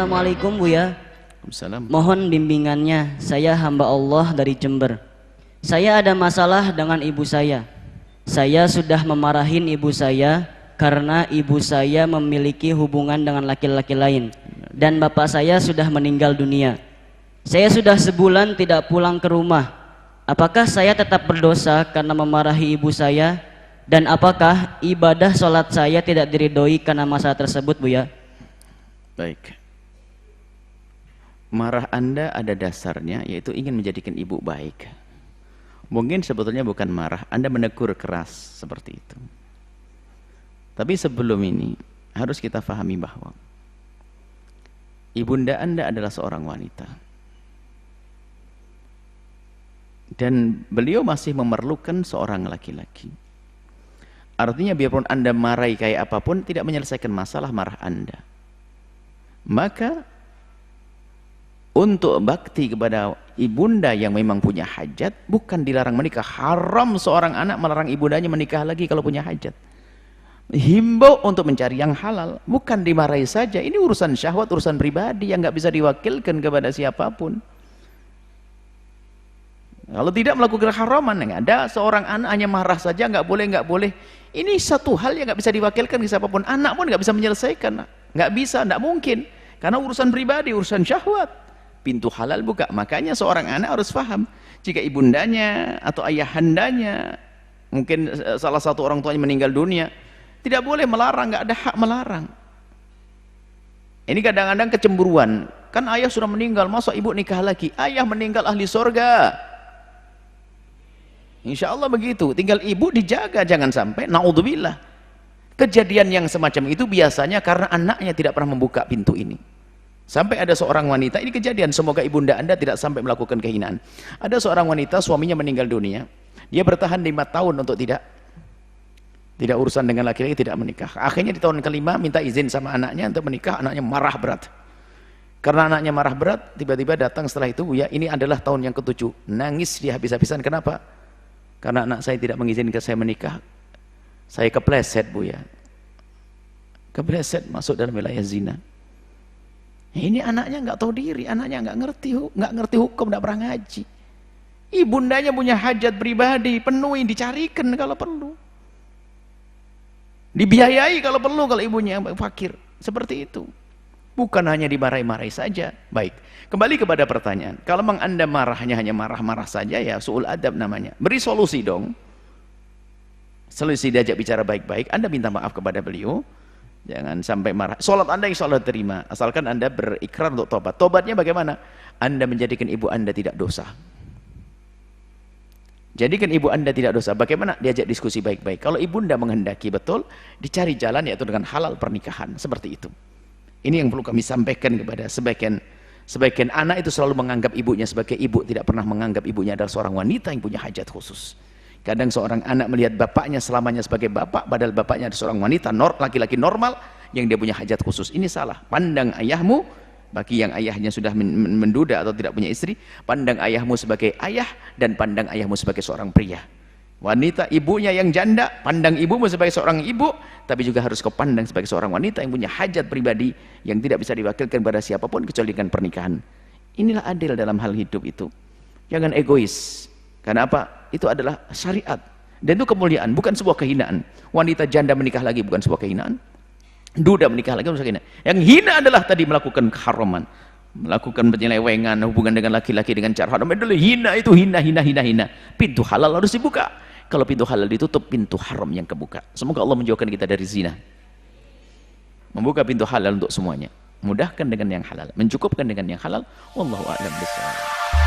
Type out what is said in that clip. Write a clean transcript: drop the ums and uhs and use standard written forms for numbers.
Assalamualaikum Buya. Waalaikumsalam. Mohon bimbingannya. Saya hamba Allah dari Jember. Saya ada masalah dengan ibu saya. Saya sudah memarahin ibu saya karena ibu saya memiliki hubungan dengan laki-laki lain dan bapak saya sudah meninggal dunia. Saya sudah sebulan tidak pulang ke rumah. Apakah saya tetap berdosa karena memarahi ibu saya? Dan apakah ibadah sholat saya tidak diridhoi karena masalah tersebut, Buya? Baik. Marah Anda ada dasarnya, yaitu ingin menjadikan ibu baik. Mungkin sebetulnya bukan marah, Anda menegur keras seperti itu. Tapi sebelum ini harus kita pahami bahwa ibunda Anda adalah seorang wanita. Dan beliau masih memerlukan seorang laki-laki. Artinya biarpun Anda marahi kayak apapun, tidak menyelesaikan masalah marah Anda. Maka untuk bakti kepada ibunda yang memang punya hajat, bukan dilarang menikah. Haram seorang anak melarang ibundanya menikah lagi kalau punya hajat. Himbau untuk mencari yang halal, bukan dimarahi saja. Ini urusan syahwat, urusan pribadi yang nggak bisa diwakilkan kepada siapapun. Kalau tidak melakukan haraman, nggak ada seorang anak hanya marah saja, nggak boleh. Ini satu hal yang nggak bisa diwakilkan ke siapapun. Anak pun nggak bisa menyelesaikan, nggak bisa, nggak mungkin. Karena urusan pribadi, urusan syahwat. Pintu halal buka. Makanya seorang anak harus paham, jika ibundanya atau ayahandanya, mungkin salah satu orang tuanya meninggal dunia, tidak boleh melarang, nggak ada hak melarang. Ini kadang-kadang kecemburuan. Kan ayah sudah meninggal, masa ibu nikah lagi? Ayah meninggal ahli sorga. Insya Allah begitu. Tinggal ibu dijaga, jangan sampai naudzubillah. Kejadian yang semacam itu biasanya karena anaknya tidak pernah membuka pintu ini. Sampai ada seorang wanita, ini kejadian, semoga ibunda Anda tidak sampai melakukan kehinaan. Ada seorang wanita, suaminya meninggal dunia. Dia bertahan 5 tahun untuk tidak urusan dengan laki-laki, tidak menikah. Akhirnya di tahun kelima minta izin sama anaknya untuk menikah. Anaknya marah berat. Karena anaknya marah berat, tiba-tiba datang setelah itu, ya ini adalah tahun yang ke-7. Nangis dia habis-habisan. Kenapa? Karena anak saya tidak mengizinkan saya menikah. Saya kepleset, Bu, ya. Kepleset masuk dalam wilayah zina. Ini anaknya nggak tahu diri, anaknya nggak ngerti hukum, nggak pernah ngaji. Ibundanya punya hajat pribadi, penuhi, dicarikan kalau perlu. Dibiayai kalau perlu, kalau ibunya fakir. Seperti itu. Bukan hanya dimarahi-marahi saja. Baik, kembali kepada pertanyaan. Kalau memang Anda marahnya hanya marah-marah saja, ya su'ul adab namanya. Beri solusi dong. Solusi, diajak bicara baik-baik. Anda minta maaf kepada beliau. Jangan sampai marah. Sholat Anda insya Allah terima, asalkan Anda berikrar untuk tobat. Tobatnya bagaimana? Anda menjadikan ibu Anda tidak dosa. Jadikan ibu Anda tidak dosa. Bagaimana? Diajak diskusi baik-baik. Kalau ibunda menghendaki betul, dicari jalan yaitu dengan halal pernikahan. Seperti itu. Ini yang perlu kami sampaikan kepada sebagian anak itu selalu menganggap ibunya sebagai ibu, tidak pernah menganggap ibunya adalah seorang wanita yang punya hajat khusus. Kadang seorang anak melihat bapaknya selamanya sebagai bapak, padahal bapaknya adalah seorang wanita, laki-laki normal yang dia punya hajat khusus. Ini salah. Pandang ayahmu, bagi yang ayahnya sudah menduda atau tidak punya istri, pandang ayahmu sebagai ayah dan pandang ayahmu sebagai seorang pria. Wanita ibunya yang janda, pandang ibumu sebagai seorang ibu, tapi juga harus kau pandang sebagai seorang wanita yang punya hajat pribadi yang tidak bisa diwakilkan pada siapapun kecuali dengan pernikahan. Inilah adil dalam hal hidup itu. Jangan egois. Karena apa? Itu adalah syariat. Dan itu kemuliaan, bukan sebuah kehinaan. Wanita janda menikah lagi bukan sebuah kehinaan. Duda menikah lagi bukan sebuah kehinaan. Yang hina adalah tadi melakukan keharaman, melakukan penyelewengan, hubungan dengan laki-laki dengan cara haram. Itu hina, itu hina. Pintu halal harus dibuka. Kalau pintu halal ditutup, pintu haram yang kebuka. Semoga Allah menjauhkan kita dari zina. Membuka pintu halal untuk semuanya. Mudahkan dengan yang halal, mencukupkan dengan yang halal. Wallahu a'lam bishawab.